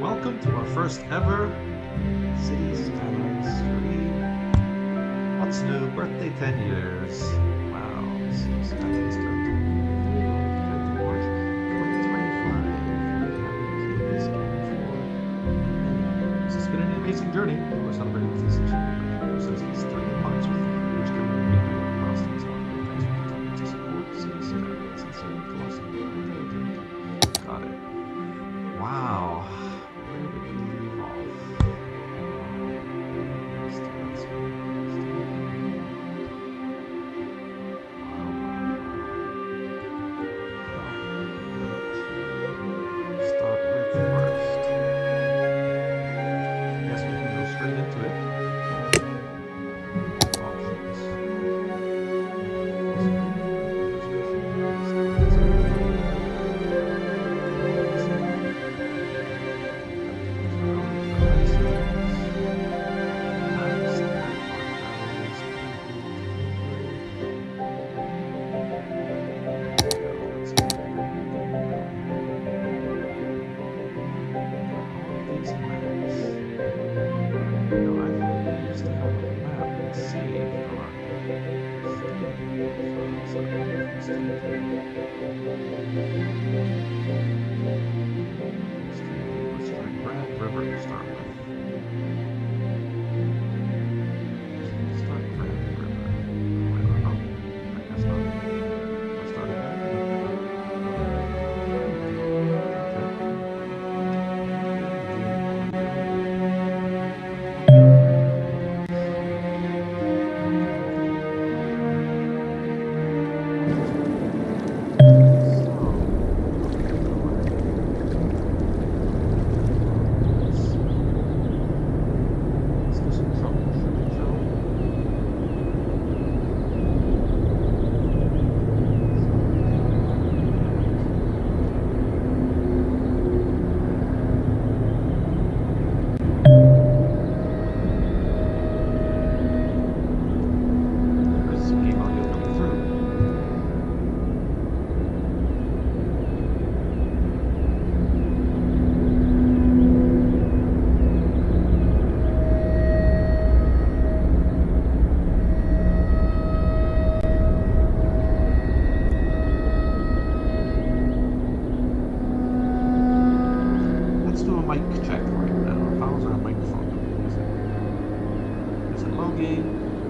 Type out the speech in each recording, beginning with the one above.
Welcome to our first ever City Skylines stream. What's new? Birthday 10 years. Wow, so Skylines turned 5th of March 2025. We haven't played this game for many years. It's been an amazing journey. We're celebrating this achievement since these 3 months with which can be many milestones. Thanks for continuing to support City Skylines. Sincerely, Philosophy. Got it. Wow. Where did we leave off? Start with first. I guess we can go straight into it. Options.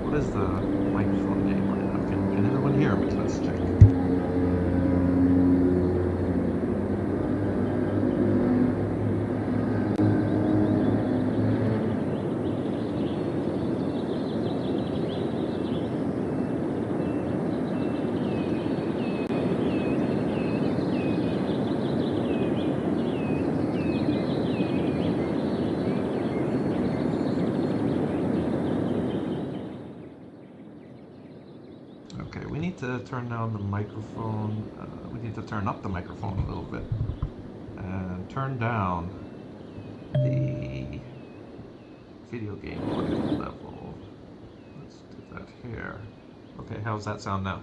What is the microphone game right now? Can everyone hear me? Let's check. Okay, we need to turn down the microphone. We need to turn up the microphone a little bit. And turn down the video game audio level. Let's do that here. Okay, how's that sound now?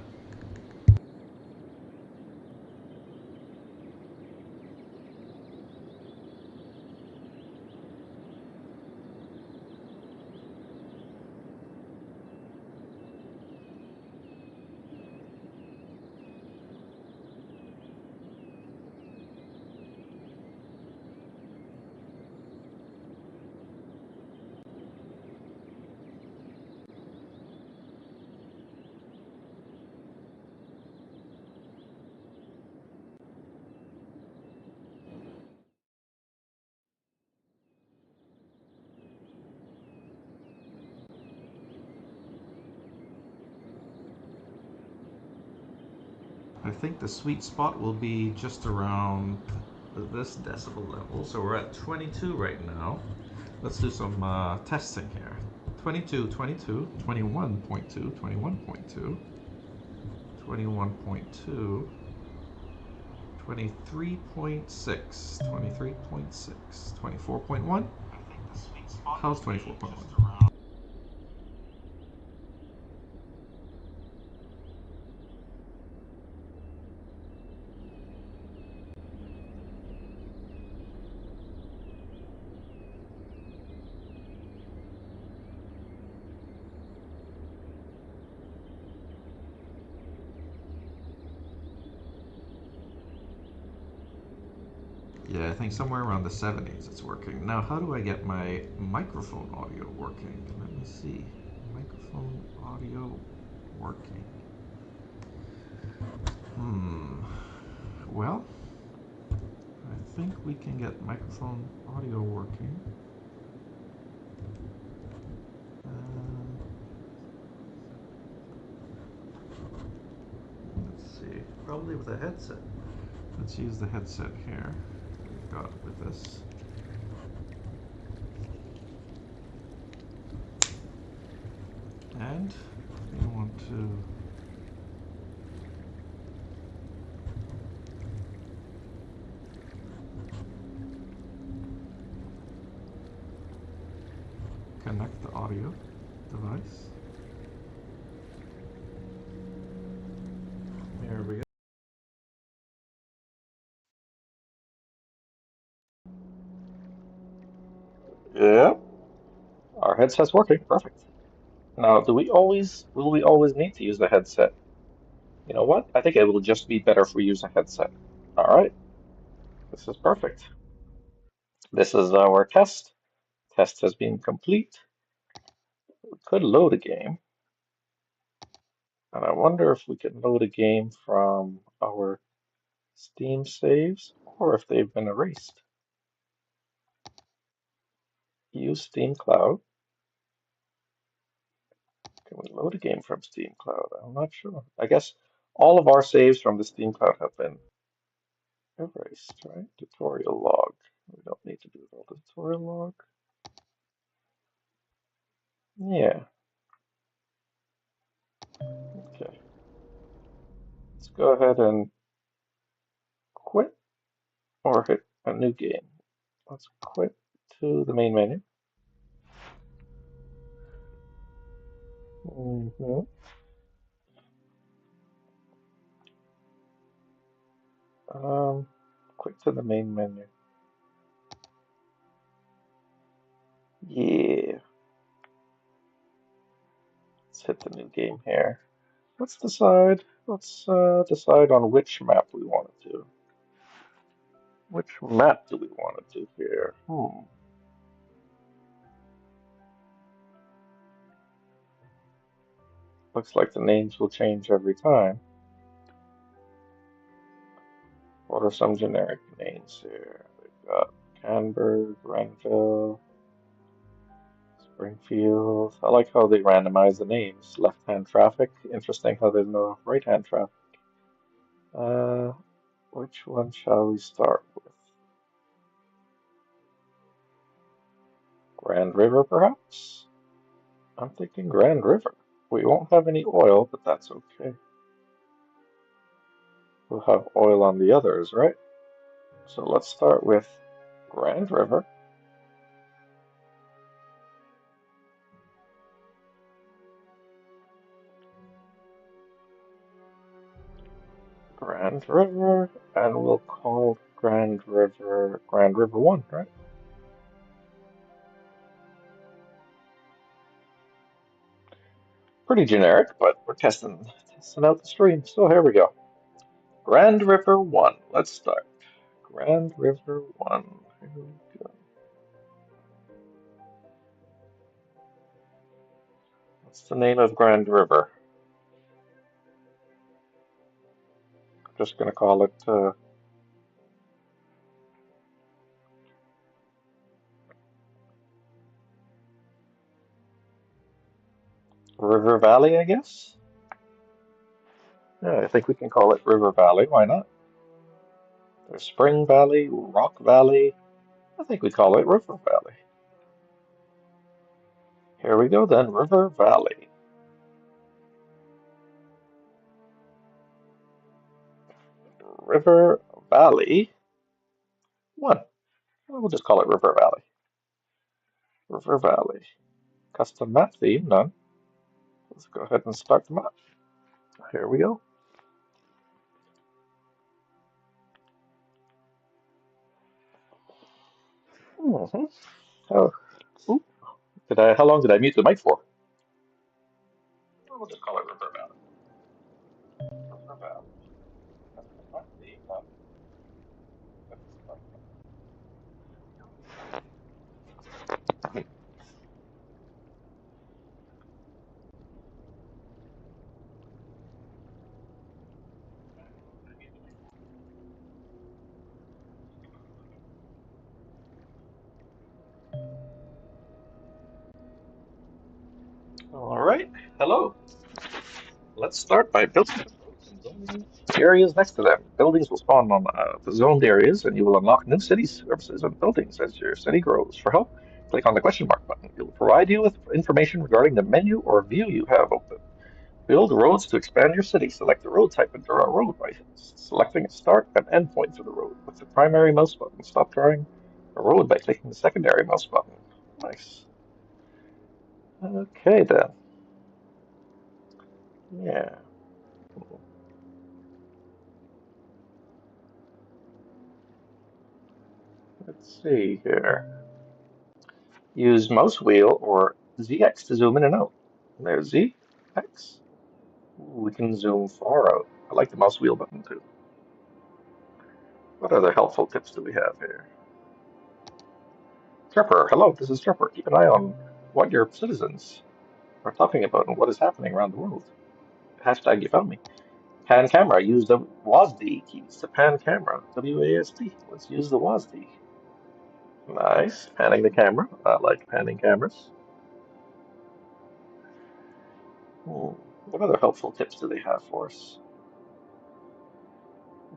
I think the sweet spot will be just around this decibel level. So we're at 22 right now. Let's do some testing here. 22, 22, 21.2, 21.2, 21.2, 23.6, 23.6, 24.1. How's 24.1? Yeah, I think somewhere around the 70s it's working. Now, how do I get my microphone audio working? Let me see. Microphone audio working. Hmm. Well, I think we can get microphone audio working. Um, let's see. Probably with a headset. Let's use the headset here. We've got with this. And we want to connect the audio device. There we go. Yeah, our headset's working. Perfect. Now, will we always need to use the headset? You know what? I think it will just be better if we use a headset. All right, this is perfect. This is our test. Test has been complete. We could load a game, and I wonder if we can load a game from our Steam saves or if they've been erased. Use Steam Cloud. Can we load a game from Steam Cloud? I'm not sure. I guess all of our saves from the Steam Cloud have been erased, right? Tutorial log. We don't need to do all the tutorial log. Yeah, okay. Let's go ahead and quit or hit a new game. Let's quit to the main menu. hmm Um, quit to the main menu. Yeah, let's hit the new game here. Let's decide. Let's decide on which map we want to do. Which map do we want to do here? Looks like the names will change every time. What are some generic names here? We've got Canberra, Grenville, Springfield. I like how they randomize the names. Left-hand traffic. Interesting how there's no right-hand traffic. Uh, which one shall we start with? Grand River, perhaps? I'm thinking Grand River. We won't have any oil, but that's okay. We'll have oil on the others, right? So let's start with Grand River. Grand River, and we'll call Grand River 1, right? Pretty generic, but we're testing out the stream. So here we go. Grand River 1. Let's start. Grand River 1. Here we go. What's the name of Grand River? Just gonna call it River Valley, I guess. Yeah, I think we can call it River Valley. Why not? There's Spring Valley, Rock Valley. I think we call it River Valley. Here we go then, River Valley. River Valley 1. We'll just call it River Valley. River Valley. Custom map theme, none. Let's go ahead and start the map. Here we go. hmm Oh, ooh, how long did I mute the mic for? We'll just call it River Valley. River Valley. Custom map theme, none. Let's start. All right. Hello. Let's start by building some roads and zoning areas next to them. Buildings will spawn on the zoned areas, and you will unlock new cities, services, and buildings as your city grows. For help, click on the question mark button. It will provide you with information regarding the menu or view you have open. Build roads to expand your city. Select the road type and draw a road by selecting a start and end point for the road with the primary mouse button. Stop drawing a road by clicking the secondary mouse button. Nice. Okay then. Yeah. Let's see here. Use mouse wheel or ZX to zoom in and out. There's ZX. We can zoom far out. I like the mouse wheel button too. What other helpful tips do we have here? Tripper, hello, this is Tripper. Keep an eye on what your citizens are talking about and what is happening around the world. Hashtag you found me. Pan camera, use the WASD keys to pan camera. WASD. Let's use the WASD. Nice. Panning the camera. I like panning cameras. Hmm. What other helpful tips do they have for us?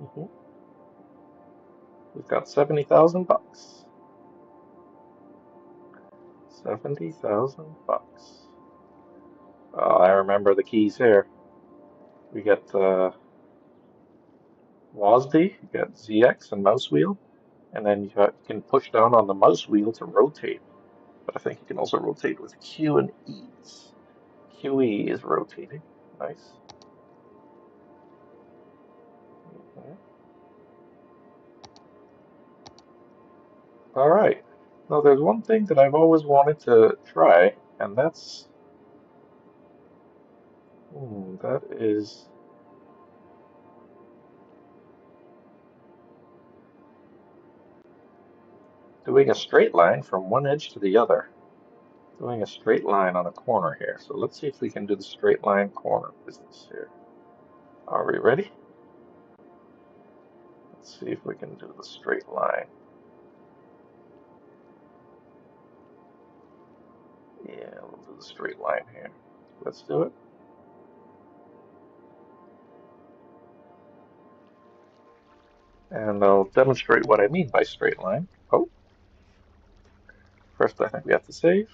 Mhm. We've got 70,000 bucks. 70,000 bucks. Oh, I remember the keys here. We get WASD, you got ZX and mouse wheel, and then you can push down on the mouse wheel to rotate. But I think you can also rotate with Q and E's. QE is rotating. Nice. Mhm. All right. Now, there's one thing that I've always wanted to try, and that is doing a straight line from one edge to the other. Doing a straight line on a corner here. So let's see if we can do the straight line corner business here. Are we ready? Let's see if we can do the straight line. Yeah, we'll do the straight line here. Let's do it. And I'll demonstrate what I mean by straight line. Oh, first I think we have to save.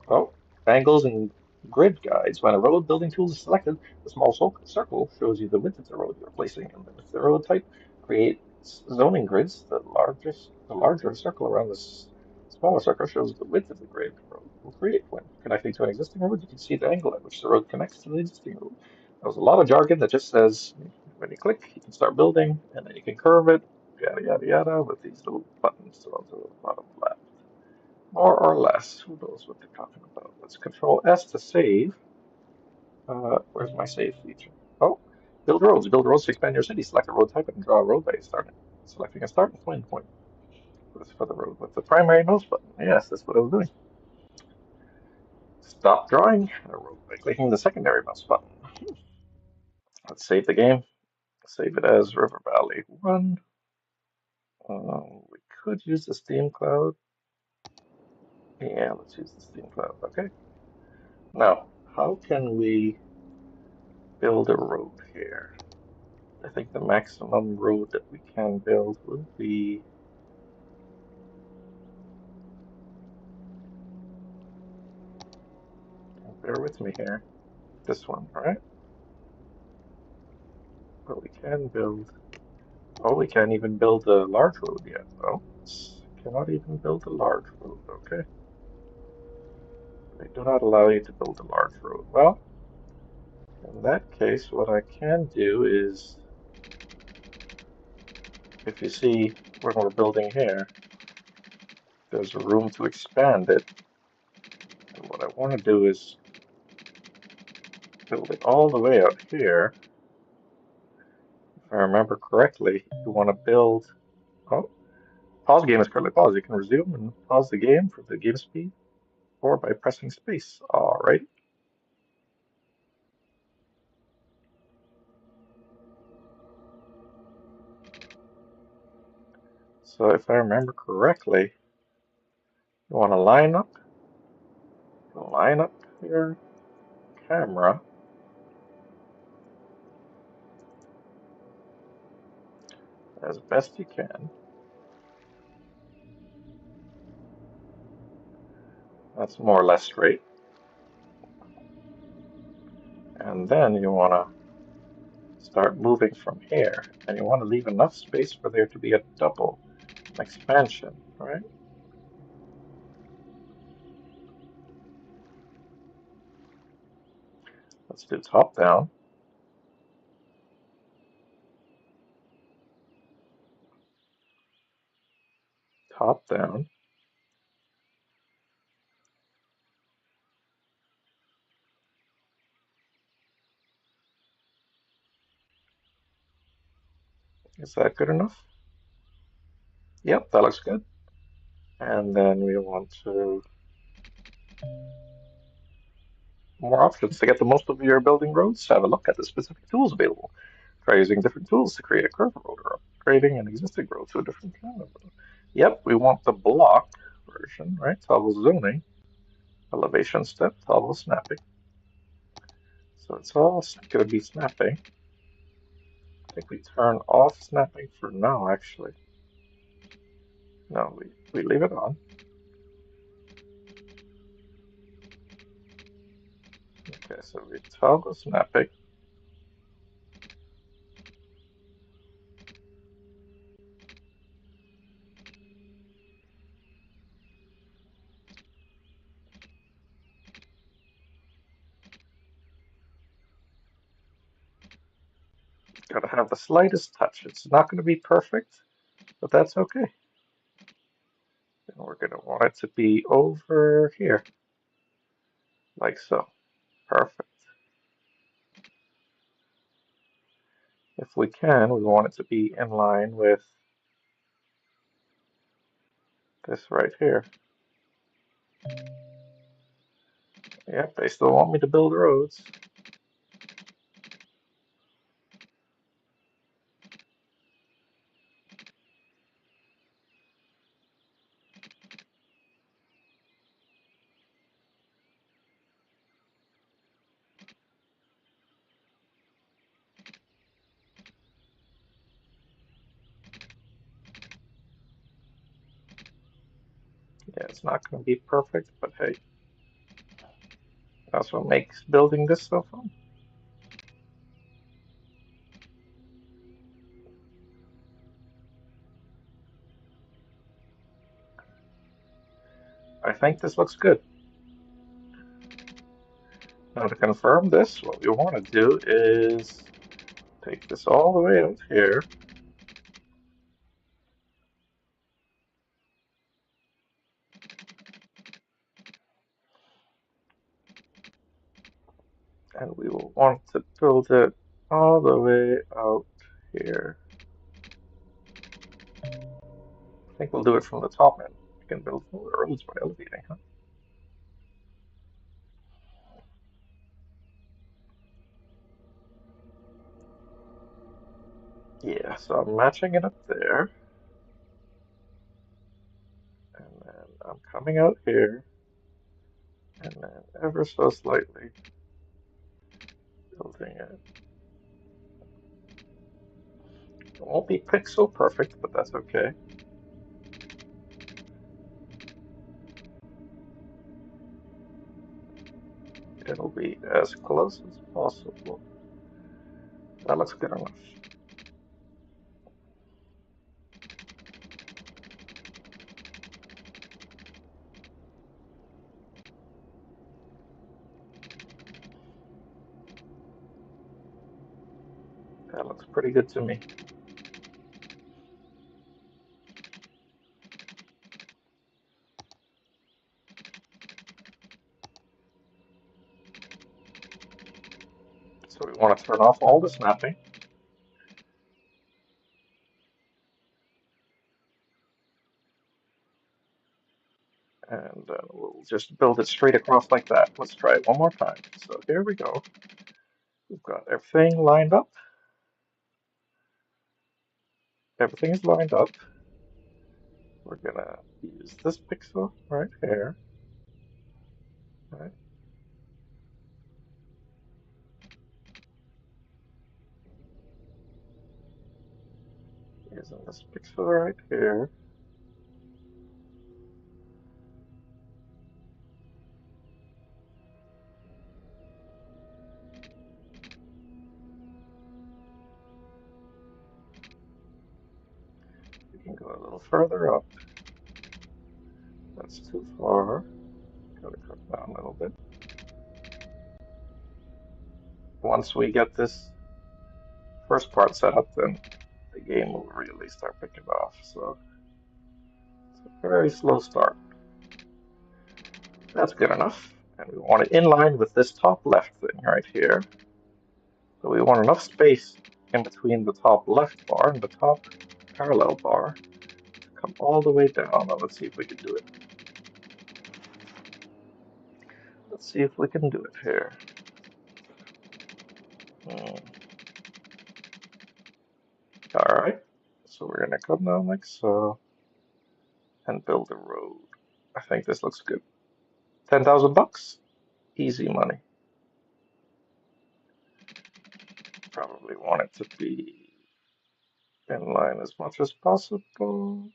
Oh, angles and grid guides. When a road building tool is selected, the small circle shows you the width of the road you're placing and the width of the road type. Create zoning grids. The larger circle around the smaller circle shows the width of the grid road will create. When connecting to an existing road, you can see the angle at which the road connects to the existing road. There's a lot of jargon that just says when you click, you can start building, and then you can curve it, yada yada yada, with these little buttons on the bottom left. More or less. Who knows what they're talking about? Let's Control S to save. Where's my save feature? Oh, build roads. Build roads to expand your city. Select a road type and draw a road by starting. Selecting a start and point point for the road with the primary mouse button. Yes, that's what I was doing. Stop drawing a road by clicking the secondary mouse button. Let's save the game. Save it as River Valley 1. We could use the Steam Cloud. Yeah, let's use the Steam Cloud. Okay. Now, how can we build a road here? I think the maximum road that we can build will be, bear with me here, this one, right? But we can build, oh, we can't even build a large road yet. Oh, cannot even build a large road, okay. They do not allow you to build a large road. Well, in that case, what I can do is, if you see when we're building here, there's room to expand it. And what I want to do is build it all the way out here. If I remember correctly, you want to build, oh, pause game is currently paused. You can resume and pause the game for the game speed or by pressing space. All right. So if I remember correctly, you want to line up, your camera as best you can. That's more or less straight. And then you want to start moving from here. And you want to leave enough space for there to be a double, an expansion, right? Let's do top down, top down. Is that good enough? Yep, that looks good. And then we want to more options to get the most of your building roads. Have a look at the specific tools available. Try using different tools to create a curve road or upgrading an existing road to a different kind of road. Yep, we want the block version, right? Toggle zoning, elevation step, toggle snapping. So it's all going to be snapping. I think we turn off snapping for now, actually. No, we leave it on. Okay, so we toggle snapping. Gotta have the slightest touch. It's not going to be perfect, but that's okay. And we're going to want it to be over here, like so. Perfect. If we can, we want it to be in line with this right here. Yep, they still want me to build roads. Yeah, it's not going to be perfect, but hey, that's what makes building this so fun. I think this looks good. Now to confirm this, what we want to do is take this all the way out here. And we will want to build it all the way out here. I think we'll do it from the top end. We can build roads by elevating, huh? Yeah, so I'm matching it up there. And then I'm coming out here. And then ever so slightly building it. It won't be pixel perfect, but that's okay. It'll be as close as possible. That looks good enough. That looks pretty good to me. So we want to turn off all the snapping. And then we'll just build it straight across like that. Let's try it one more time. So here we go. We've got everything lined up. Everything is lined up. We're gonna use this pixel right here. Right? Using this pixel right here. We can go a little further up. That's too far. Gotta cut down a little bit. Once we get this first part set up, then the game will really start picking off. So it's a very slow start. That's good enough. And we want it in line with this top left thing right here. So we want enough space in between the top left bar and the top parallel bar to come all the way down. Now let's see if we can do it. Let's see if we can do it here. Hmm. All right. So we're gonna come down like so and build a road. I think this looks good. 10,000 bucks, easy money. Probably want it to be in line as much as possible.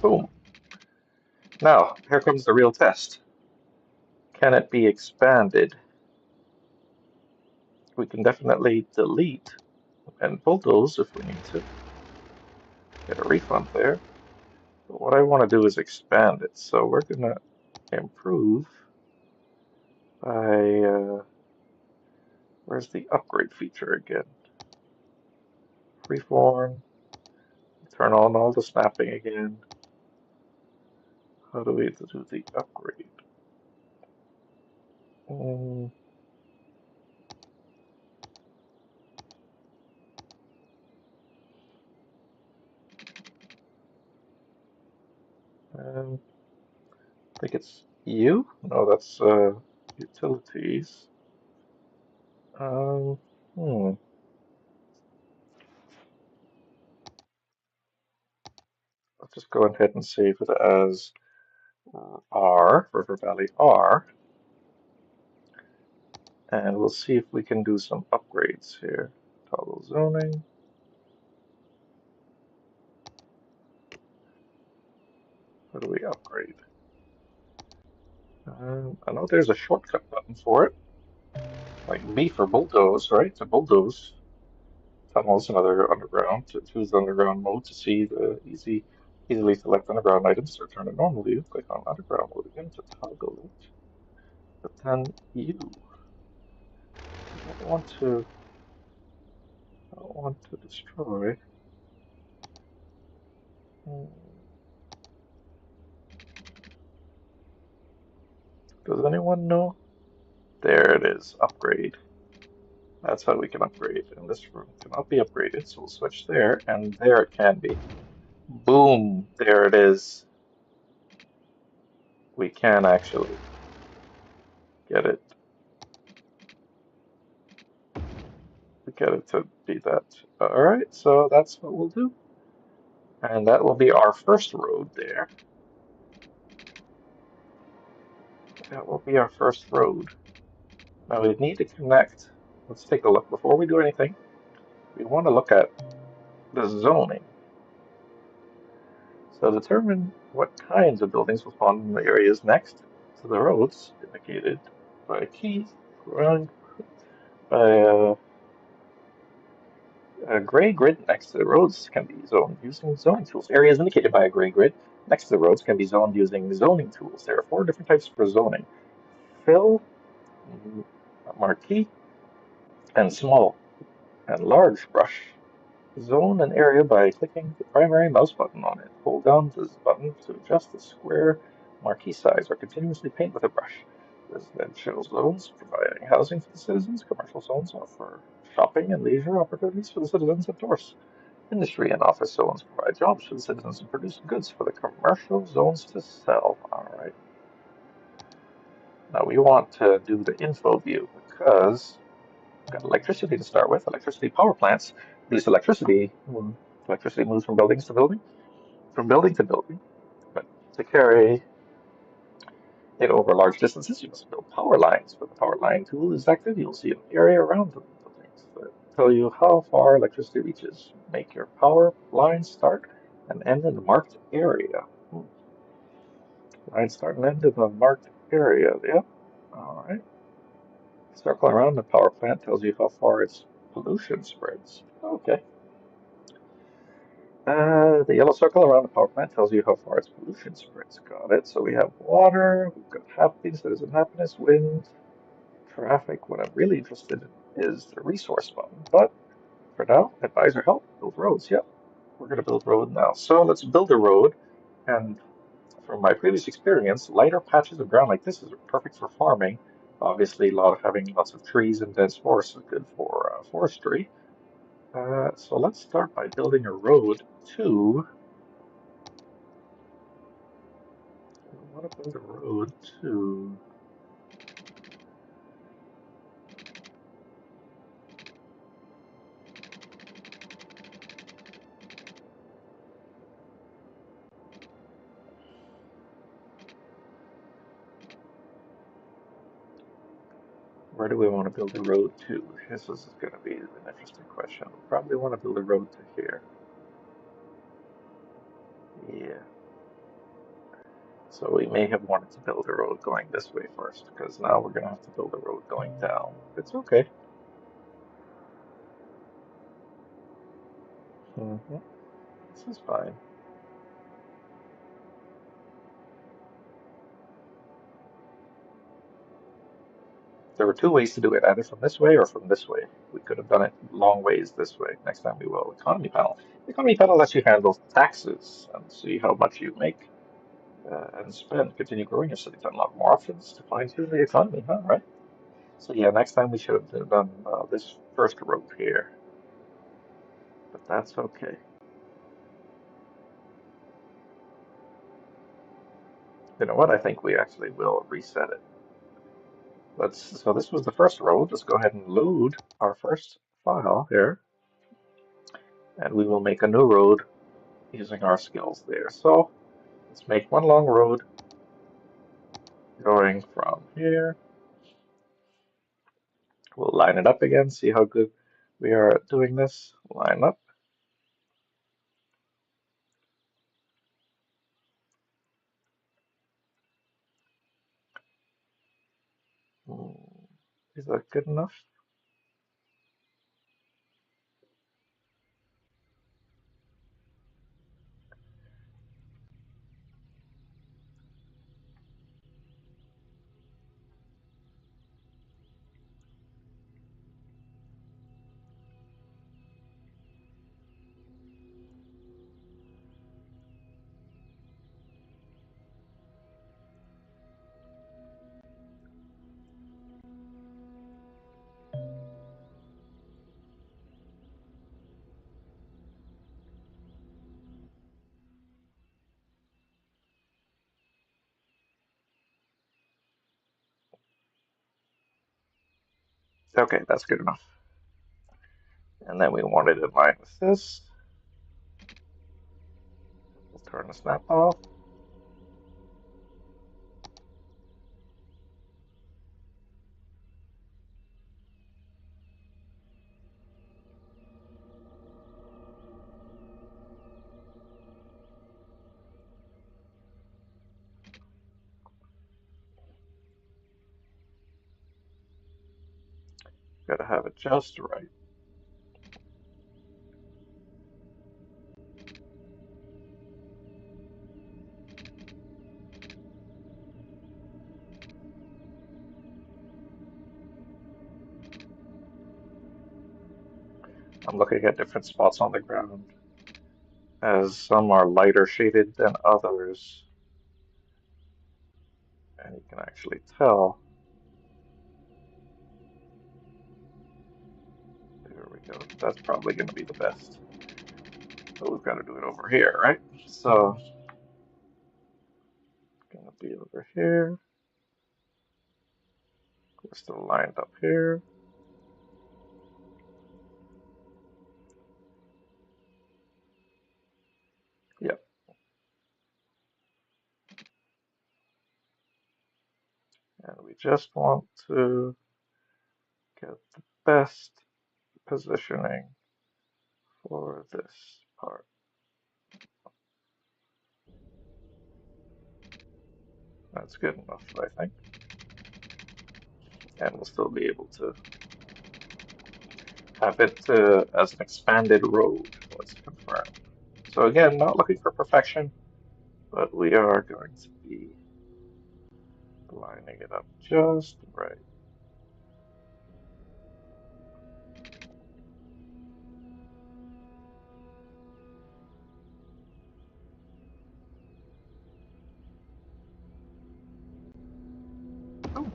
Boom. Now, here comes the real test. Can it be expanded? We can definitely delete and bulldoze if we need to. Get a refund there. But what I want to do is expand it. So we're going to improve by, where's the upgrade feature again? Freeform. Turn on all the snapping again. How do we do the upgrade? Mm, I think it's U? No, that's utilities. Um, hmm. Let's just go ahead and save it as R, River Valley R, and we'll see if we can do some upgrades here. Toggle zoning. What do we upgrade? I know there's a shortcut button for it, like B for bulldoze, right? To bulldoze tunnels and other underground. To choose the underground mode to see the easily select underground items or turn to normal view. Click on underground mode again to toggle it. But then I don't want to destroy. Hmm. Does anyone know? There it is, upgrade. That's how we can upgrade. And this room cannot be upgraded, so we'll switch there, and there it can be. Boom, there it is. We can actually get it, get it to be that. All right, so that's what we'll do. And that will be our first road there. That will be our first road. Now we need to connect. Let's take a look. Before we do anything, we want to look at the zoning. So determine what kinds of buildings will spawn in the areas next to the roads indicated by a key run by a gray grid next to the roads can be zoned using zoning tools. Areas indicated by a gray grid next to the roads can be zoned using zoning tools. There are 4 different types for zoning: fill, marquee, and small and large brush. Zone an area by clicking the primary mouse button on it. Hold down this button to adjust the square marquee size or continuously paint with a brush. Residential zones providing housing for the citizens. Commercial zones offer shopping and leisure opportunities for the citizens and tourists. Industry and office zones provide jobs for the citizens and produce goods for the commercial zones to sell. All right. Now we want to do the info view because got electricity to start with. Electricity power plants produce electricity when electricity moves from buildings to building, from building to building. But to carry it over large distances, you must build power lines. For the power line tool is active, you'll see an area around the buildings. tell you how far electricity reaches. Make your power line start and end in the marked area. Line start and end in the marked area. Yep. All right. Circle around the power plant tells you how far its pollution spreads. Okay. The yellow circle around the power plant tells you how far its pollution spreads. Got it. So we have water, we've got happiness, citizen happiness, wind, traffic. What I'm really interested in is the resource button. But for now, advisor help, build roads. Yep, we're going to build road now. So let's build a road. And from my previous experience, lighter patches of ground like this is perfect for farming. Obviously, having lots of trees and dense forests is good for forestry. So let's start by building a road to. I want to build a road to. Where do we want to build a road to? This is going to be an interesting question. We probably want to build a road to here. Yeah. So we may have wanted to build a road going this way first, because now we're going to have to build a road going down. It's okay. This is fine. There were two ways to do it, either from this way or from this way. We could have done it long ways this way. Next time we will. Economy panel. The economy panel lets you handle taxes and see how much you make and spend. Continue growing your city to unlock more options to fine tune the economy, huh? Right? So yeah, next time we should have done this first road here, but that's okay. You know what? I think we actually will reset it. So this was the first road. Let's go ahead and load our first file here, and we will make a new road using our skills there. So let's make one long road going from here. We'll line it up again, see how good we are at doing this. Line up. Is that good enough? Okay, that's good enough. And then we want it in line with this. We'll turn the snap off. Gotta have it just right. I'm looking at different spots on the ground, as some are lighter shaded than others, and you can actually tell. There we go. That's probably going to be the best. But we've got to do it over here, right? So, gonna be over here. We're still lined up here. Yep. And we just want to get the best positioning for this part. That's good enough, I think. And we'll still be able to have it as an expanded road. Let's confirm. So again, not looking for perfection, but we are going to be lining it up just right. Oh,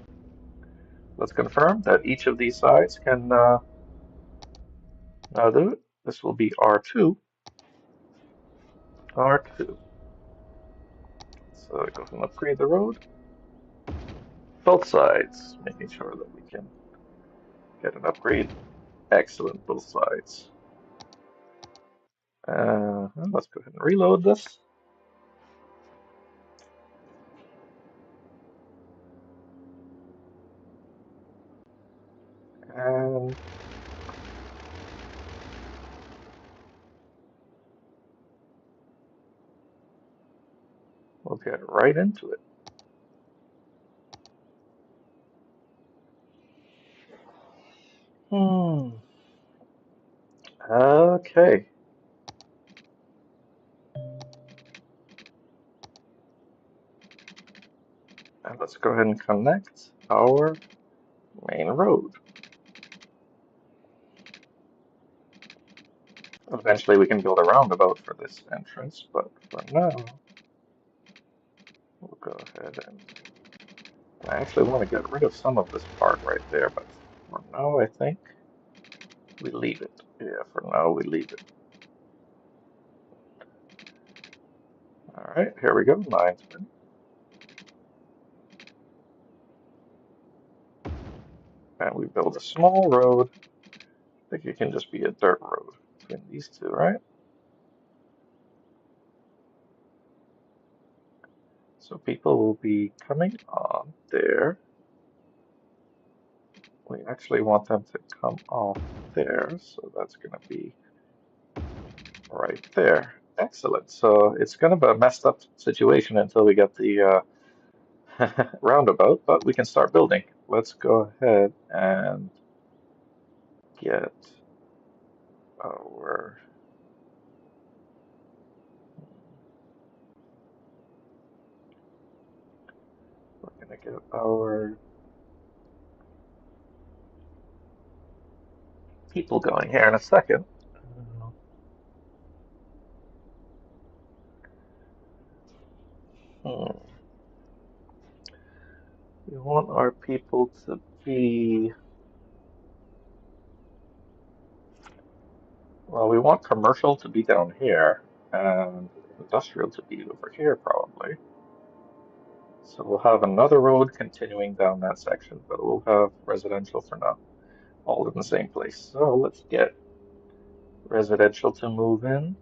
let's confirm that each of these sides can now do it. This will be R2, R2. So go ahead and upgrade the road. Both sides, making sure that we can get an upgrade. Excellent, both sides. Let's go ahead and reload this. And we'll get right into it. Okay. And let's go ahead and connect our main road. Eventually we can build a roundabout for this entrance, but for now, we'll go ahead and I actually want to get rid of some of this part right there, but for now I think we leave it. Yeah, for now we leave it. All right, here we go, 920. And we build a small road. I think it can just be a dirt road between these two, right? So people will be coming on there. We actually want them to come off there, so that's going to be right there. Excellent. So it's kind of a messed up situation until we get the roundabout, but we can start building. Let's go ahead and get our we're gonna get our people going here in a second. Hmm. We want our people to be well, we want commercial to be down here and industrial to be over here probably. So we'll have another road continuing down that section, but we'll have residential for now, all in the same place. So let's get residential to move in.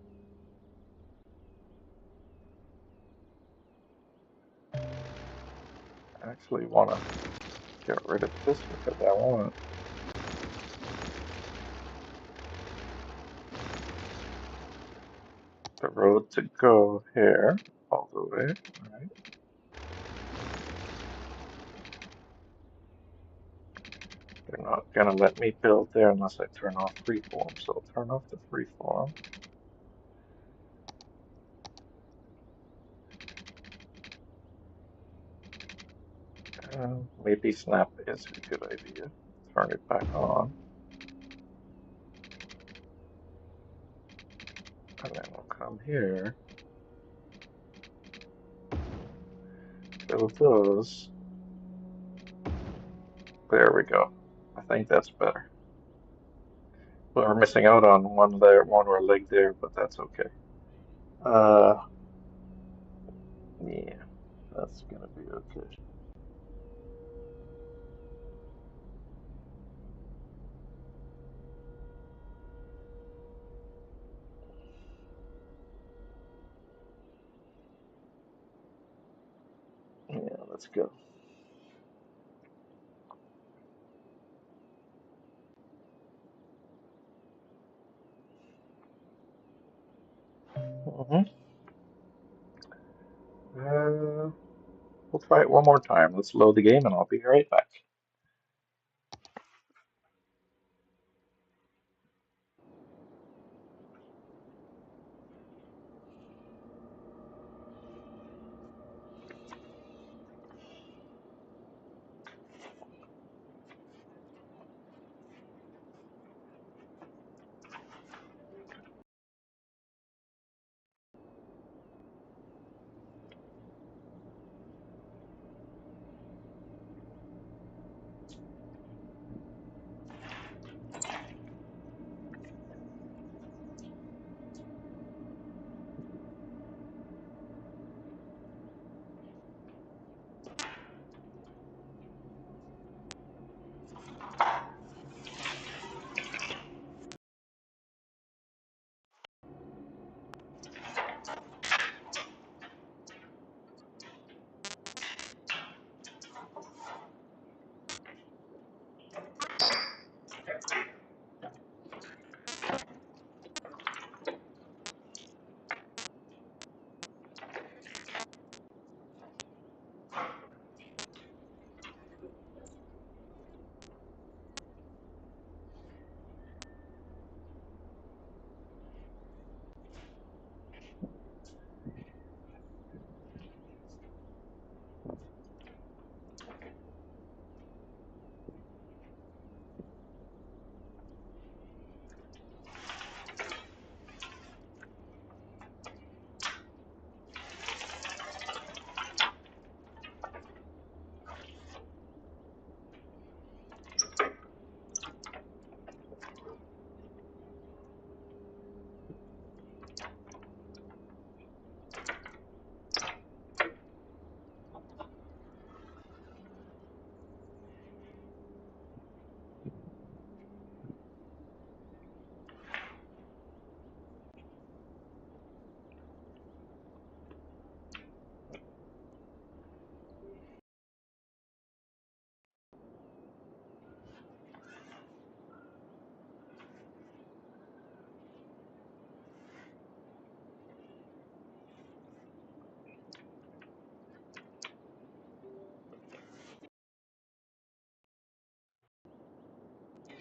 I actually want to get rid of this because I want the road to go here all the way. All right. They're not gonna let me build there unless I turn off freeform. So I'll turn off the freeform. Maybe snap is a good idea. Turn it back on. And then we'll come here. Build those. There we go. I think that's better. We're missing out on one there, one more leg there, but that's okay. Uh, yeah, that's gonna be okay. Yeah, let's go. Uh, we'll try it one more time. Let's load the game and I'll be right back.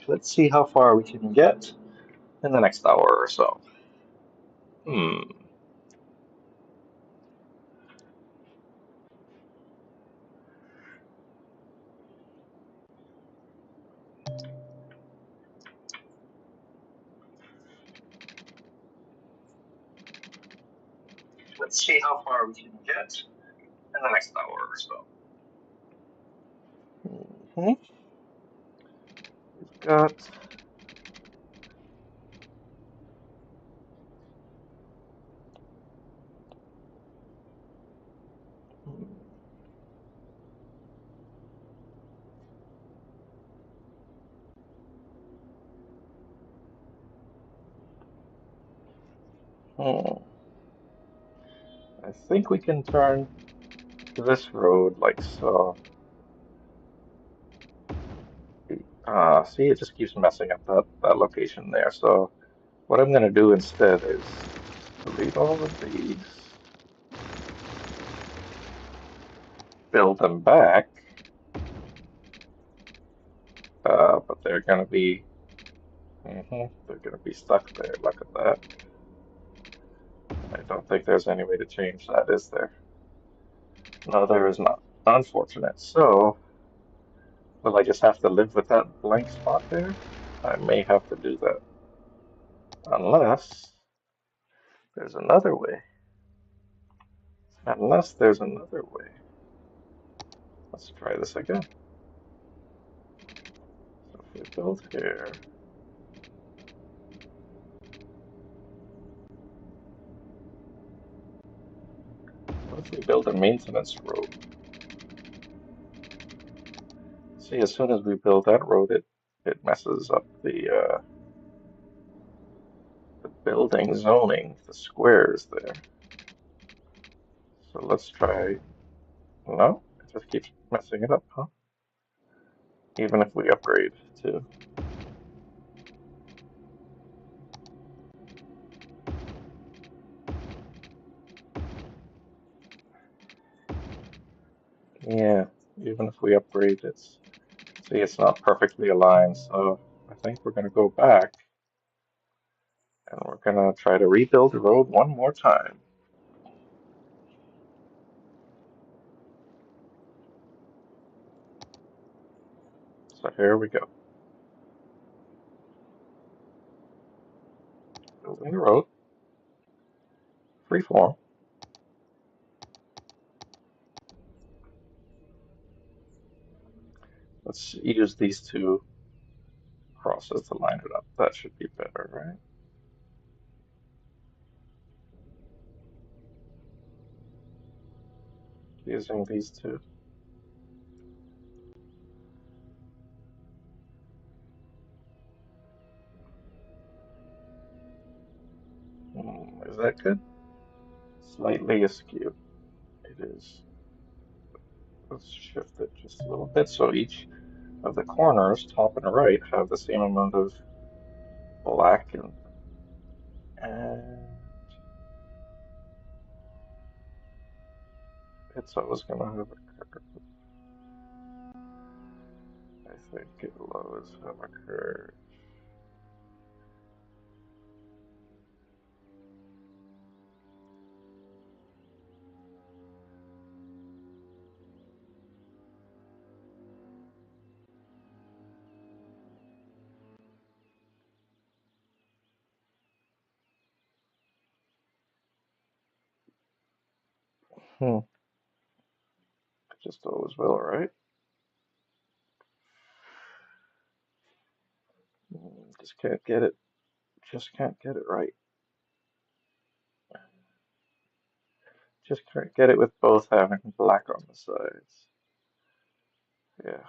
Let's see how far we can get in the next hour or so. Hmm. Let's see how far we can get in the next hour or so. Mhm. We've got. Hmm. I think we can turn this road like so. See, it just keeps messing up that location there. So what I'm going to do instead is delete all of these, build them back, but they're going to be, they're going to be stuck there. Look at that. I don't think there's any way to change that, is there? No, there is not. Unfortunate. So, will I just have to live with that blank spot there? I may have to do that. Unless there's another way. Unless there's another way. Let's try this again. So if we build here, what if we build a maintenance road? See, as soon as we build that road, it messes up the building zoning, the squares there. So let's try. No, it just keeps messing it up, huh? Even if we upgrade to. Yeah, even if we upgrade it, see, it's not perfectly aligned, so I think we're going to go back and we're going to try to rebuild the road one more time. So here we go. Building the road, freeform. Let's use these two crosses to line it up. That should be better, right? Using these two. Is that good? Slightly askew. It is. Let's shift it just a little bit so each of the corners, top and right, have the same amount of black and it's always going to have a curve. I think it'll always have a curve. It just always will, right? Just can't get it. Just can't get it right. Just can't get it with both having black on the sides. Yeah,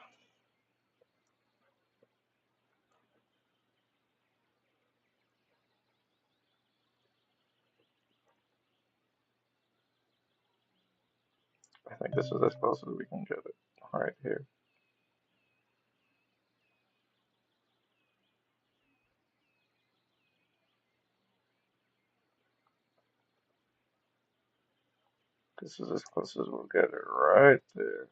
I think this is as close as we can get it. Right here. This is as close as we'll get it right there.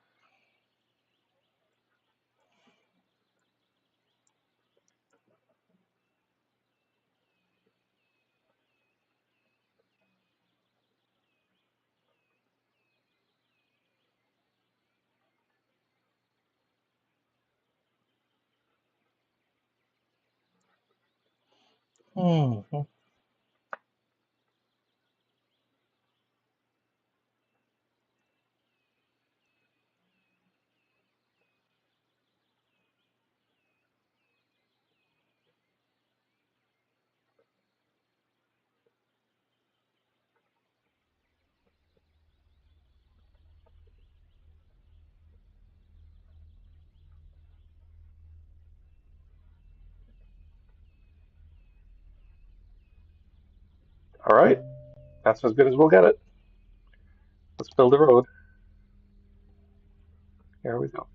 Hmm. All right, that's as good as we'll get it. Let's build a road. Here we go.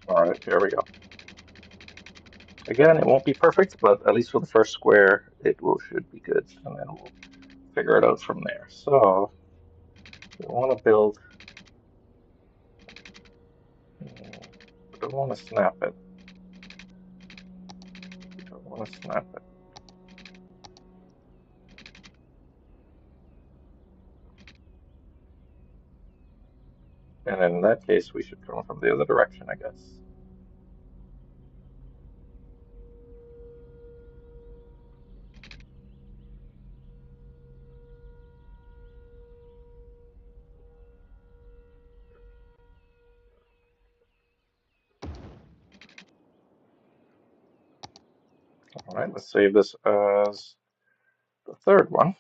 All right, here we go. Again, it won't be perfect, but at least for the first square, should be good, and then we'll figure it out from there. So we want to build. We don't want to snap it. We don't want to snap it. And in that case, we should come from the other direction, I guess. All right, let's save this as the third one,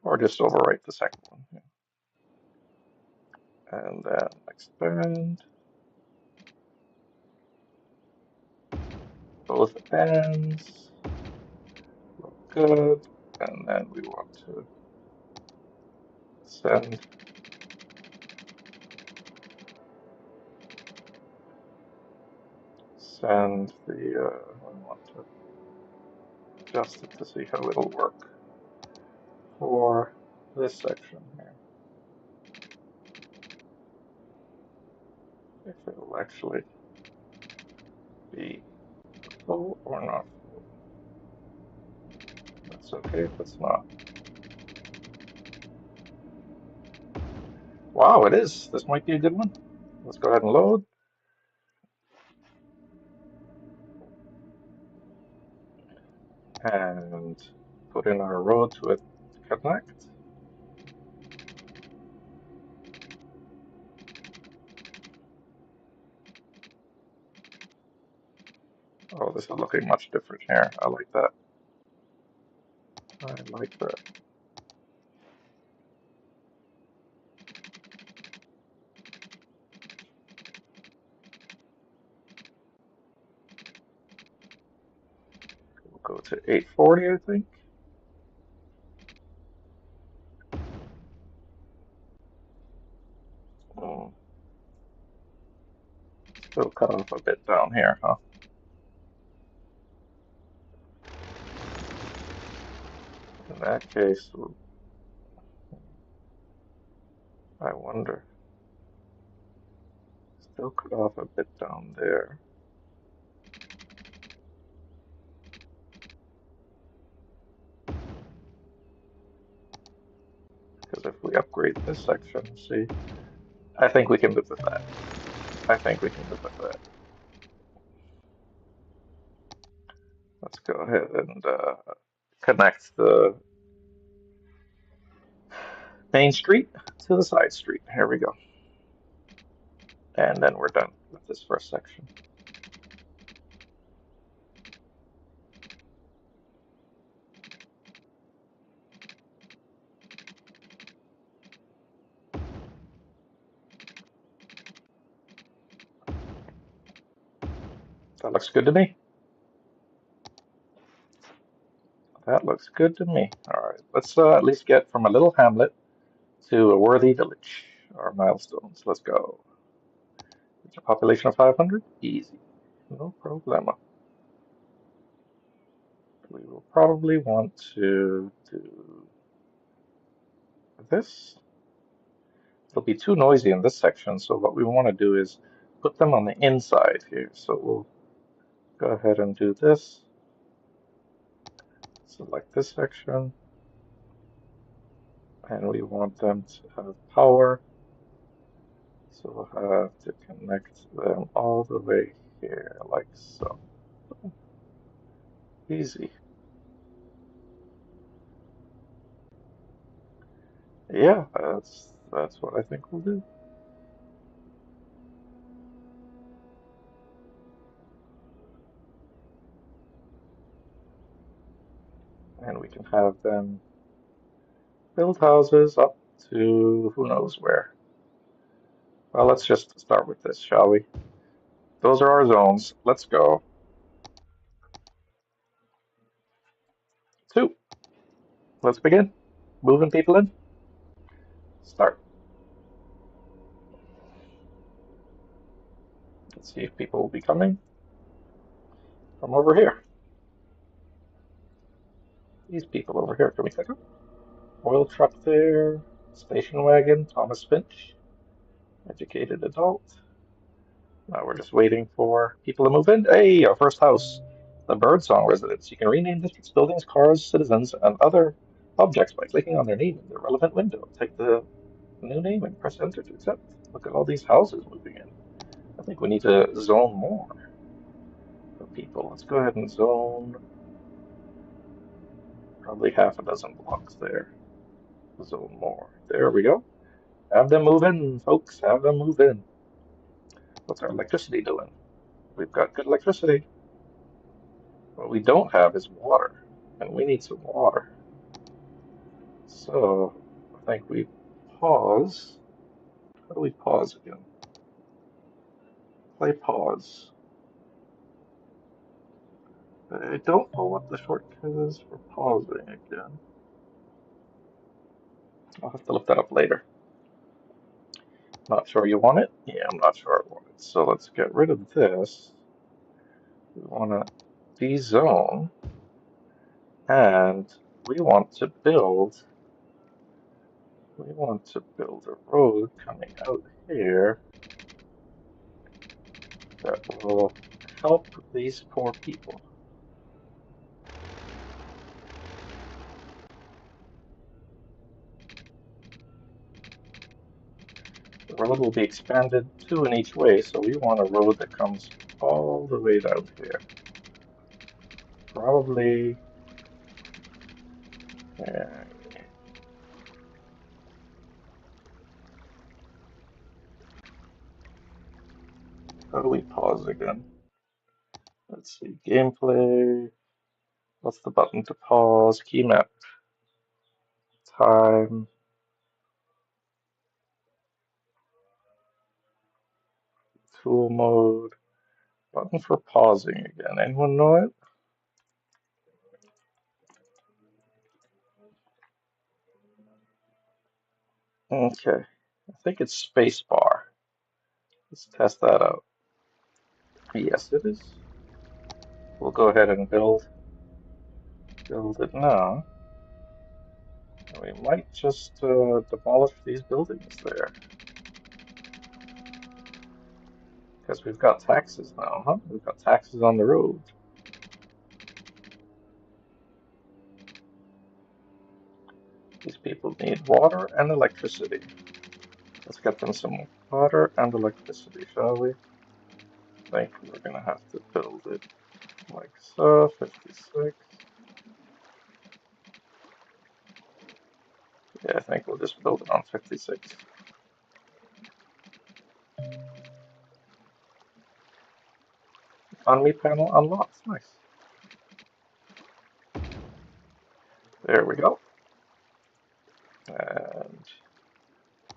or just overwrite the second one. Yeah. And then expand both ends. Look good. And then we want to send the I want to adjust it to see how it'll work for this section here. If it'll actually be full or not full. That's okay if it's not. Wow, it is. This might be a good one. Let's go ahead and load and put in our road to it to connect. Oh, this is looking much different here. I like that. I like that. We'll go to 840, I think. Oh, still cut off a bit down here, huh? In that case, I wonder. Still cut off a bit down there. Because if we upgrade this section, see, I think we can live with that. I think we can live with that. Let's go ahead and connect the main street to the side street. Here we go. And then we're done with this first section. That looks good to me. That looks good to me. All right, let's at least get from a little hamlet to a worthy village. Our milestones. Let's go. It's a population of 500. Easy. No problema. We will probably want to do this. It'll be too noisy in this section, so what we want to do is put them on the inside here. So we'll go ahead and do this. Select this section, and we want them to have power. So we'll have to connect them all the way here, like so. Easy. Yeah, that's what I think we'll do. And we can have them build houses up to who knows where. Well, let's just start with this, shall we? Those are our zones. Let's go. 2. Let's begin. Moving people in. Start. Let's see if people will be coming from over here. These people over here. Can we click them? Oil truck there. Station wagon. Thomas Finch. Educated adult. Now we're just waiting for people to move in. Hey, our first house. The Birdsong residence. You can rename districts, buildings, cars, citizens, and other objects by clicking on their name in the relevant window. Take the new name and press enter to accept. Look at all these houses moving in. I think we need to zone more for people. Let's go ahead and zone probably half a dozen blocks there. Zone more. There we go. Have them move in, folks. Have them move in. What's our electricity doing? We've got good electricity. What we don't have is water, and we need some water. So I think we pause. How do we pause again? Play pause. I don't know what the shortcut is for pausing again. I'll have to look that up later. Not sure you want it? Yeah, I'm not sure I want it. So let's get rid of this. We want to dezone, and we want to build. We want to build a road coming out here that will help these poor people. The road will be expanded two in each way, so we want a road that comes all the way down here. Probably, uh, how do we pause again? Let's see, gameplay. What's the button to pause? Key map, time, tool mode, button for pausing again. Anyone know it? Okay, I think it's space bar. Let's test that out. Yes, it is. We'll go ahead and build it now. We might just demolish these buildings there because we've got taxes now, huh? We've got taxes on the road. These people need water and electricity. Let's get them some water and electricity, shall we? I think we're gonna have to build it like so, 56. Yeah, I think we'll just build it on 56. On me panel unlocked, nice. There we go. And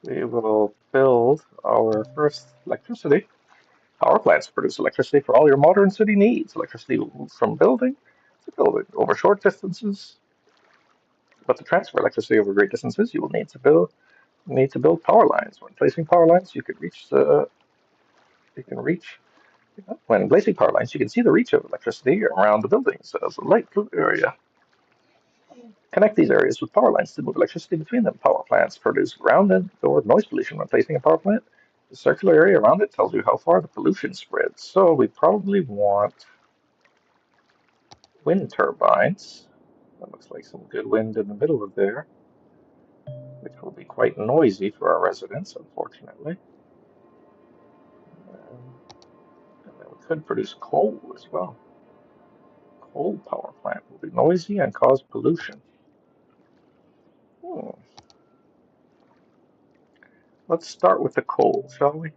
we will build our first electricity. Power plants produce electricity for all your modern city needs. Electricity moves from building to building over short distances. But to transfer electricity over great distances, you will need to build power lines. When placing power lines, you can reach when placing power lines, you can see the reach of electricity around the buildings as a light blue area. Connect these areas with power lines to move electricity between them. Power plants produce ground and or noise pollution when placing a power plant. The circular area around it tells you how far the pollution spreads. So we probably want wind turbines. That looks like some good wind in the middle of there, which will be quite noisy for our residents, unfortunately. And then we could produce coal as well. Coal power plant will be noisy and cause pollution. Hmm. Let's start with the coal, shall we?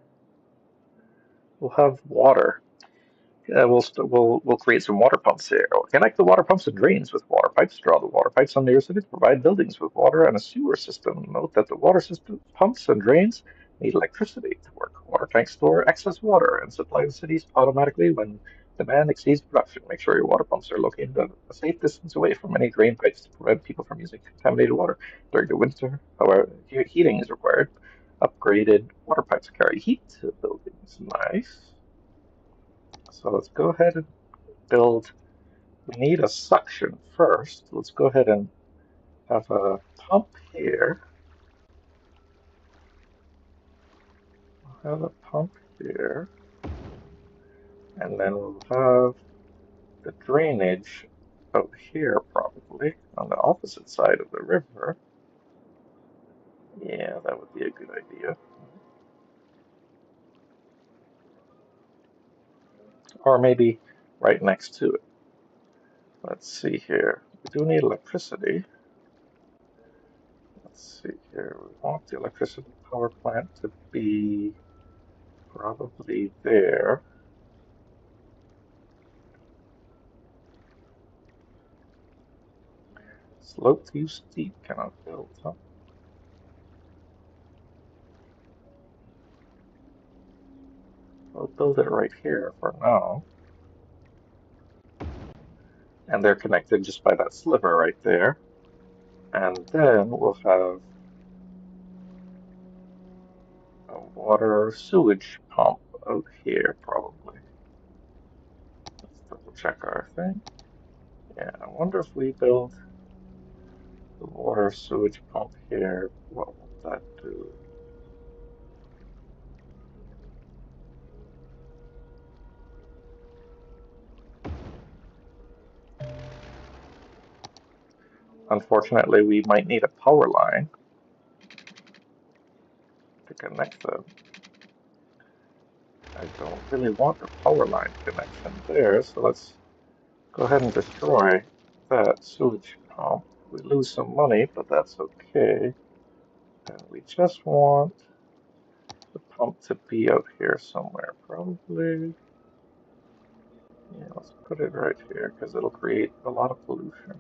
We'll have water. We'll create some water pumps here. We'll connect the water pumps and drains with water pipes. Draw the water pipes on the city to provide buildings with water and a sewer system. Note that the water system pumps and drains need electricity to work. Water tanks store excess water and supply the cities automatically when demand exceeds production. Make sure your water pumps are located a safe distance away from any drain pipes to prevent people from using contaminated water during the winter. However, heating is required. Upgraded water pipes carry heat to buildings. Nice. So let's go ahead and build. We need a suction first. Let's go ahead and have a pump here. We'll have a pump here. And then we'll have the drainage out here, probably, on the opposite side of the river. Yeah, that would be a good idea. Or maybe right next to it. Let's see here. We do need electricity. Let's see here. We want the electricity power plant to be probably there. Slope too steep, cannot build, huh? We'll build it right here for now. And they're connected just by that sliver right there. And then we'll have a water sewage pump out here, probably. Let's double check our thing. Yeah, I wonder if we build the water sewage pump here, what will that do? Unfortunately, we might need a power line to connect them. I don't really want a power line connection there, so let's go ahead and destroy that sewage pump. We lose some money, but that's okay. And we just want the pump to be out here somewhere, probably. Yeah, let's put it right here because it'll create a lot of pollution.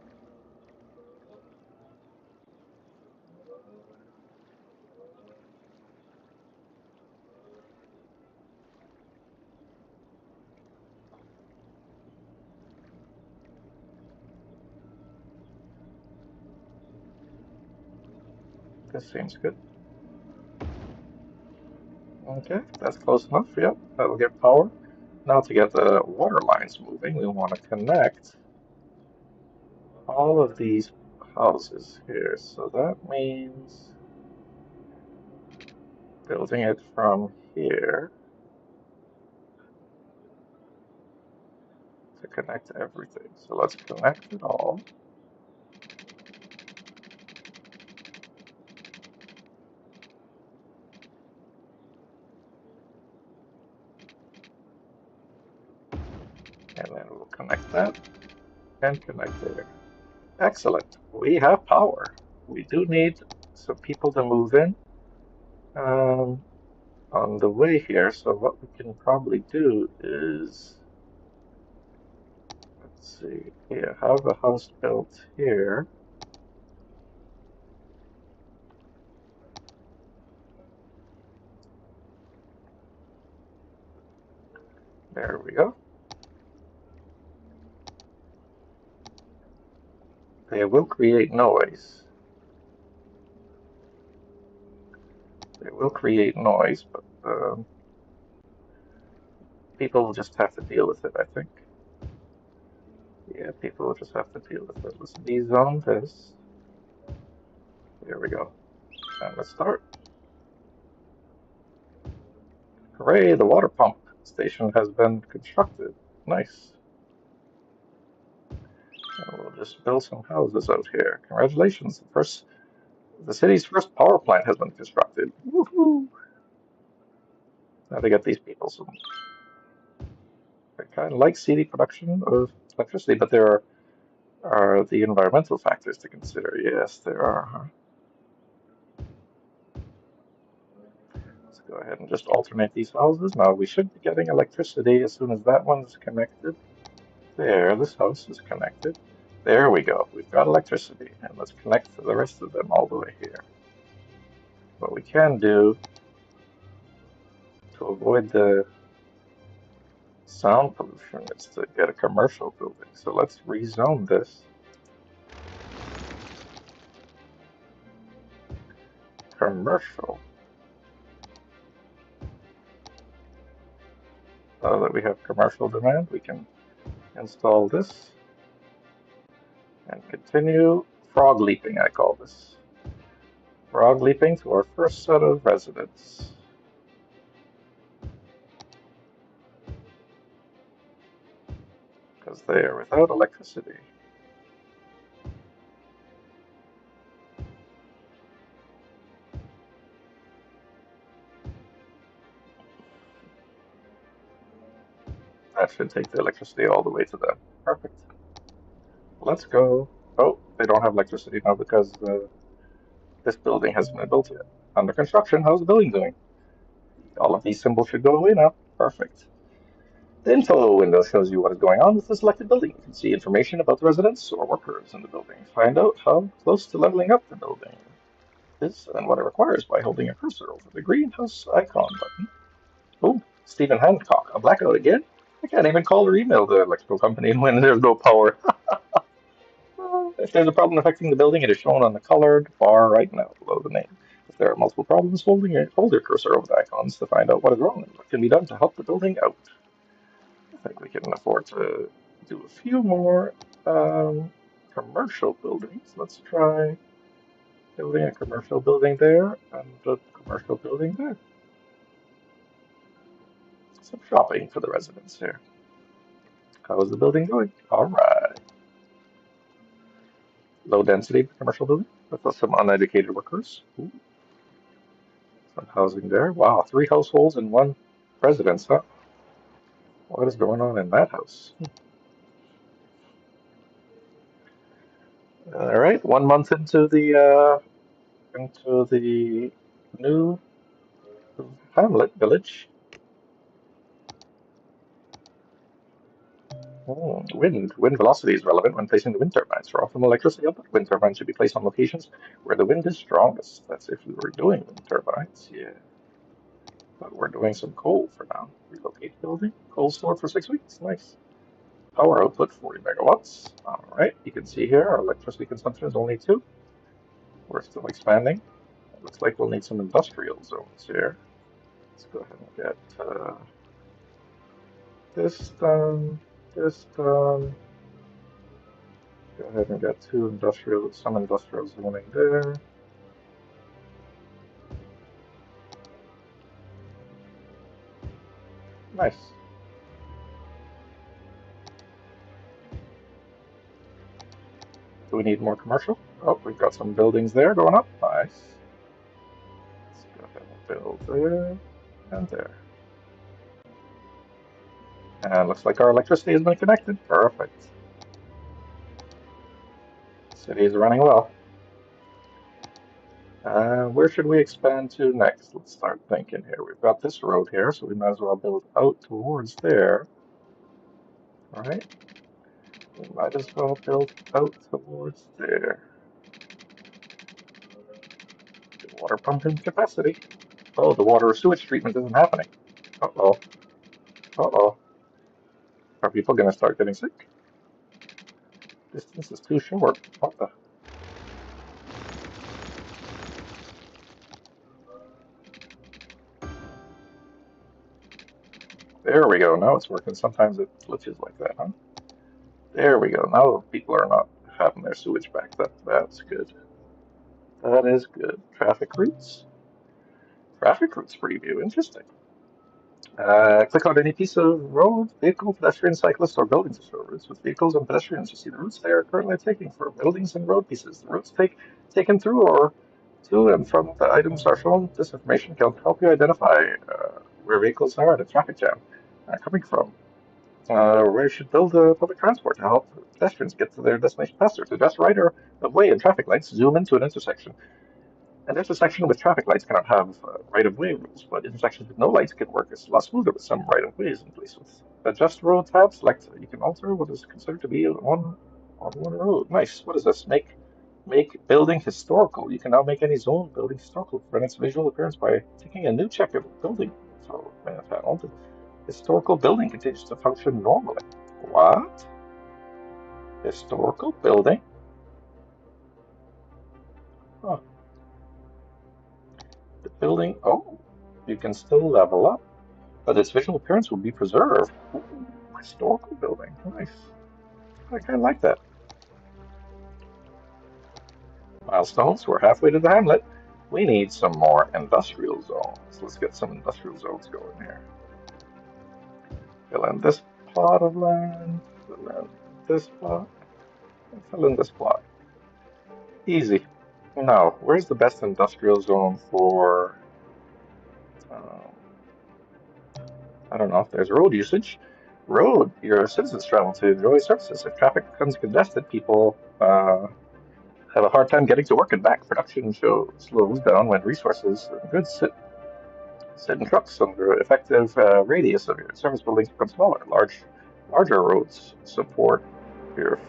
This seems good. Okay, that's close enough. Yep, that'll get power. Now to get the water lines moving, we want to connect all of these houses here. So that means building it from here to connect everything. So let's connect it all. And then we'll connect that and connect there. Excellent. We have power. We do need some people to move in on the way here. So what we can probably do is, let's see, here, have a house built here. There we go. They will create noise. They will create noise, but people will just have to deal with it, I think. Yeah, people will just have to deal with it. Let's dezone this. There we go. And let's start. Hooray, the water pump station has been constructed. Nice. And we'll just build some houses out here. Congratulations. The city's first power plant has been constructed. Woohoo! Now to get these people some. I kind of like city production of electricity, but there are the environmental factors to consider. Yes, there are. Huh? Let's go ahead and just alternate these houses. Now we should be getting electricity as soon as that one's connected. There, this house is connected. There we go. We've got electricity. And let's connect the rest of them all the way here. What we can do to avoid the sound pollution is to get a commercial building. So let's rezone this. Commercial. Now that we have commercial demand, we can install this and continue frog leaping, I call this. Frog leaping to our first set of residents. Because they are without electricity. That should take the electricity all the way to them. Perfect. Let's go. Oh, they don't have electricity now because this building hasn't been built yet. Under construction, how's the building doing? All of these symbols should go away now. Perfect. The info window shows you what is going on with the selected building. You can see information about the residents or workers in the building. Find out how close to leveling up the building is and what it requires by holding your cursor over the greenhouse icon button. Oh, Stephen Hancock, a blackout again? I can't even call or email the electrical company when there's no power. If there's a problem affecting the building, it is shown on the colored bar right now below the name. If there are multiple problems, hold your cursor over the icons to find out what is wrong and what can be done to help the building out. I think we can afford to do a few more commercial buildings. Let's try building a commercial building there and a commercial building there. Some shopping for the residents here. How is the building going? All right. Low density commercial building with some uneducated workers. Ooh, some housing there. Wow, 3 households and 1 residence, huh? What is going on in that house? All right, 1 month into the new hamlet village. Wind velocity is relevant when placing the wind turbines. For optimal electricity output, wind turbines should be placed on locations where the wind is strongest. That's if we were doing wind turbines, yeah. But we're doing some coal for now. Relocate building. Coal stored for 6 weeks. Nice. Power output 40 megawatts. All right, you can see here our electricity consumption is only 2. We're still expanding. It looks like we'll need some industrial zones here. Let's go ahead and get this done, this done. Go ahead and get some industrial zoning there. Nice. Do we need more commercial? Oh, we've got some buildings there going up. Nice. Let's go ahead and build there and there. And looks like our electricity has been connected. Perfect. City is running well. Where should we expand to next? Let's start thinking here. We've got this road here, so we might as well build out towards there. All right. We might as well build out towards there. Water pumping capacity. Oh, the water sewage treatment isn't happening. Uh-oh. Uh-oh. Are people going to start getting sick? Distance is too short. What the? There we go. Now it's working. Sometimes it glitches like that, huh? There we go. Now people are not having their sewage back. That's good. That is good. Traffic routes. Traffic routes preview. Interesting. Click on any piece of road, vehicle, pedestrian, cyclist, or building to show routes with vehicles and pedestrians. You see the routes they are currently taking for buildings and road pieces. The routes taken through or to and from the items are shown. This information can help you identify where vehicles are at a traffic jam coming from. Where you should build public transport to help pedestrians get to their destination faster. To adjust right or of way and traffic lights, zoom into an intersection. An intersection with traffic lights cannot have right-of-way rules, but intersections with no lights can work a lot smoother with some right-of-ways in place. With adjust road tab, select you can alter what is considered to be on one road. Nice. What is this? Make building historical. You can now make any zone building historical for its visual appearance by taking a new check of building. So panel. The historical building continues to function normally. What? Historical building? Huh. The building. Oh, you can still level up, but its visual appearance will be preserved. Ooh, historical building. Nice. I kind of like that. Milestones. We're halfway to the hamlet. We need some more industrial zones. Let's get some industrial zones going here. Fill in this plot of land. Fill in this plot. And fill in this plot. Easy. Now, where's the best industrial zone for? Um, I don't know. There's road usage. Road, your citizens travel to enjoy services. If traffic becomes congested, people have a hard time getting to work and back. Production slows down when resources and goods Certain trucks under effective radius of your service buildings become smaller. Larger roads your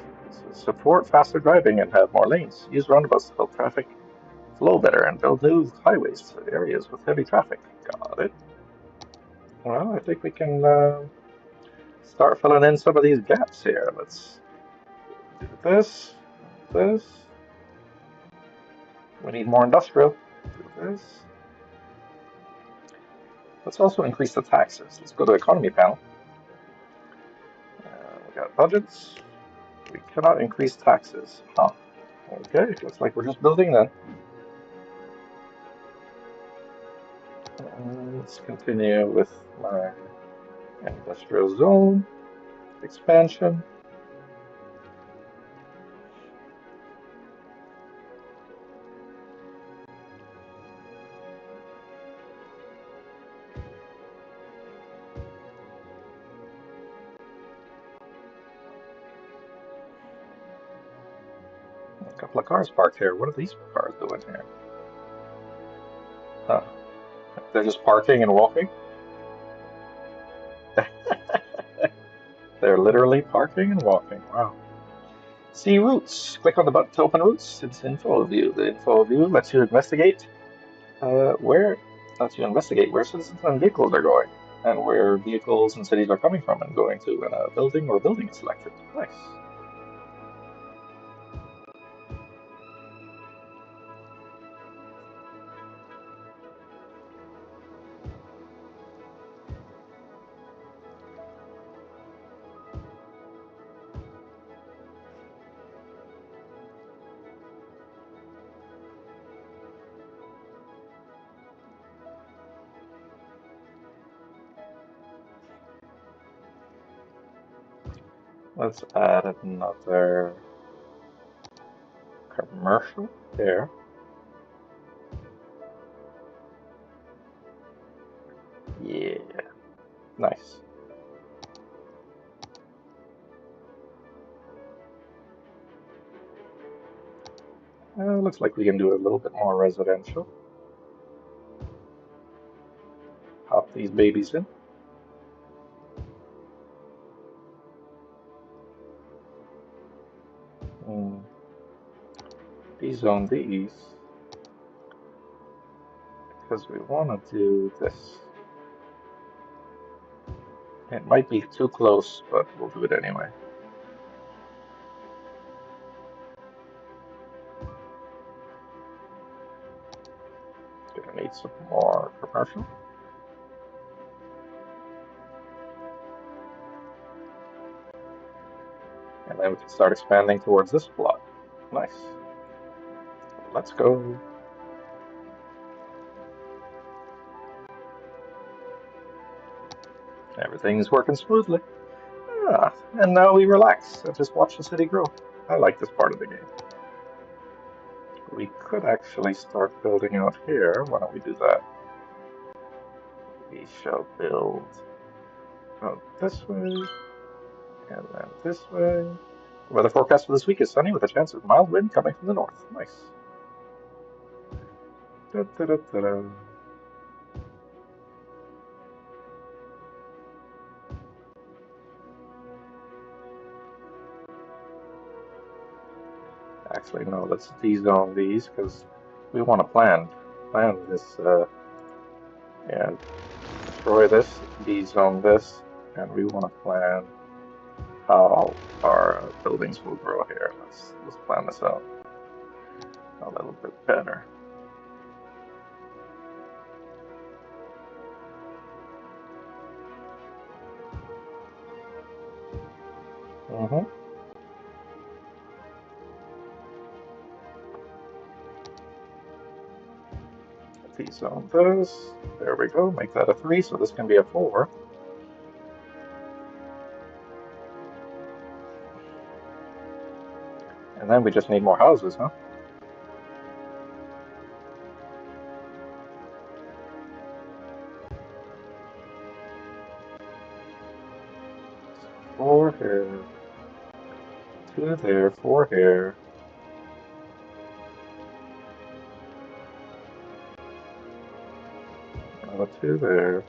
support faster driving and have more lanes. Use roundabouts to help traffic flow better and build new highways to areas with heavy traffic. Got it. Well, I think we can start filling in some of these gaps here. Let's do this, this. We need more industrial. Do this. Let's also increase the taxes. Let's go to the economy panel. We got budgets. We cannot increase taxes. Huh. Okay, looks like we're just building then. Let's continue with my industrial zone expansion. A couple of cars parked here. What are these cars doing here? Huh. They're just parking and walking? They're literally parking and walking. Wow. See routes. Click on the button to open routes. It's info view. The info view lets you investigate where where citizens and vehicles are going, and where vehicles and cities are coming from and going to when a building or building is selected. Nice. Let's add another commercial there. Yeah, nice. Looks like we can do a little bit more residential. Pop these babies in. Dezone these because we want to do this. It might be too close, but we'll do it anyway. Gonna need some more commercial. And then we can start expanding towards this plot. Nice. Let's go. Everything's working smoothly. Ah, and now we relax and just watch the city grow. I like this part of the game. We could actually start building out here. Why don't we do that? We shall build out this way, and then this way. The weather forecast for this week is sunny with a chance of mild wind coming from the north. Nice. Da, da, da, da, da. Actually, no, let's dezone these because we want to plan this and destroy this, dezone this, and we want to plan how our buildings will grow here. Let's plan this out a little bit better. Mm-hmm. Dezone this. There we go. Make that a 3, so this can be a 4. And then we just need more houses, huh? So 4 here, 2 there, 4 here. to there.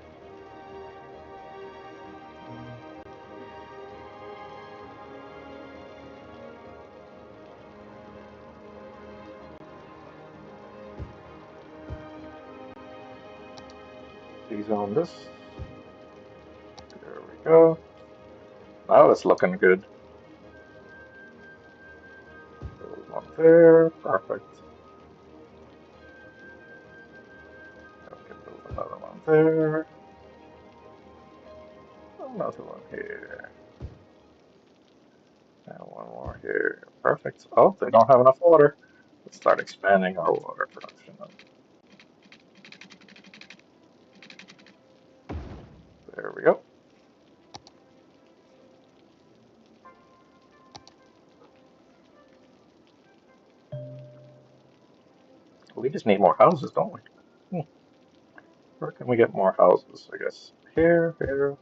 Rezone this. There we go. Now it's looking good. Build one there. Perfect. And we can build another one there. Another one here. And one more here. Perfect. Oh, they don't have enough water. Let's start expanding our water production. There we go. We just need more houses, don't we? Where can we get more houses? I guess here, here,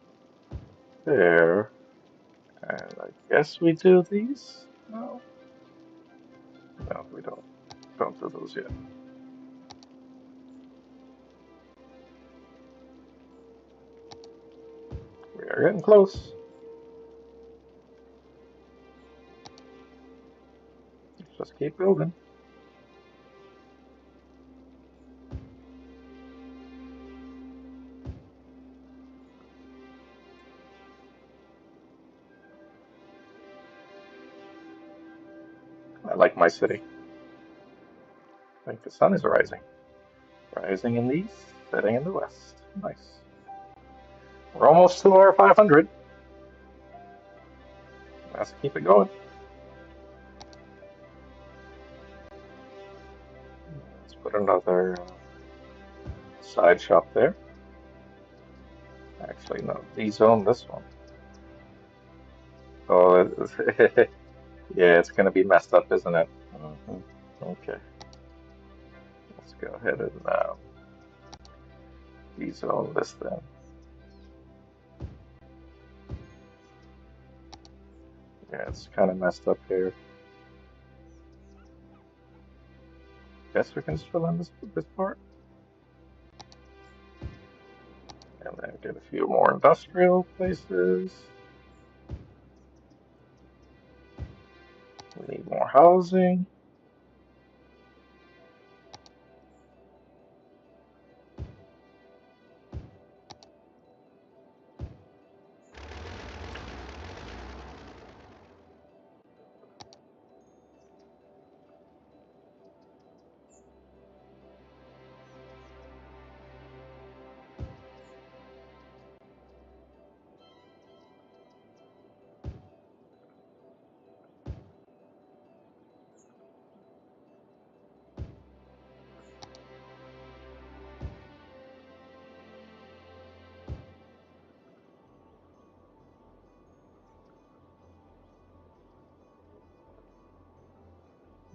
there. And I guess we do these? No? No, we don't. Don't do those yet. We are getting close. Let's just keep building. I like my city. I think the sun is rising. Rising in the east, setting in the west. Nice. We're almost to our 500. Let's keep it going. Let's put another side shop there. Actually, no, de-zone this one. Oh, yeah, it's going to be messed up, isn't it? Okay, let's go ahead and de-zone this then. Yeah, it's kind of messed up here. Guess we can just fill in this part. And then get a few more industrial places. We need more housing.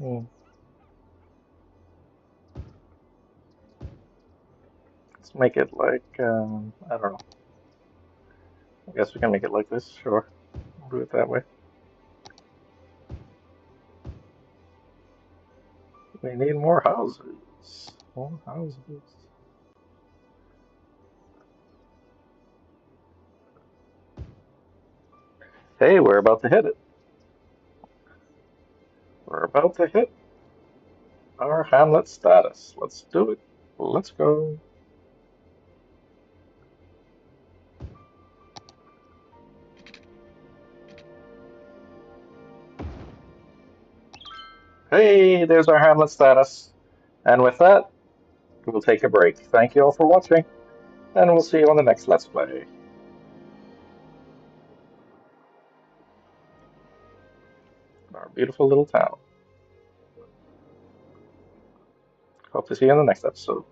Hmm. Let's make it like, I don't know. I guess we can make it like this, sure. We'll do it that way. We need more houses. More houses. Hey, we're about to hit it. We're about to hit our hamlet status. Let's do it. Let's go. Hey, there's our hamlet status. And with that, we'll take a break. Thank you all for watching, and we'll see you on the next Let's Play. Our beautiful little town. Hope to see you in the next episode.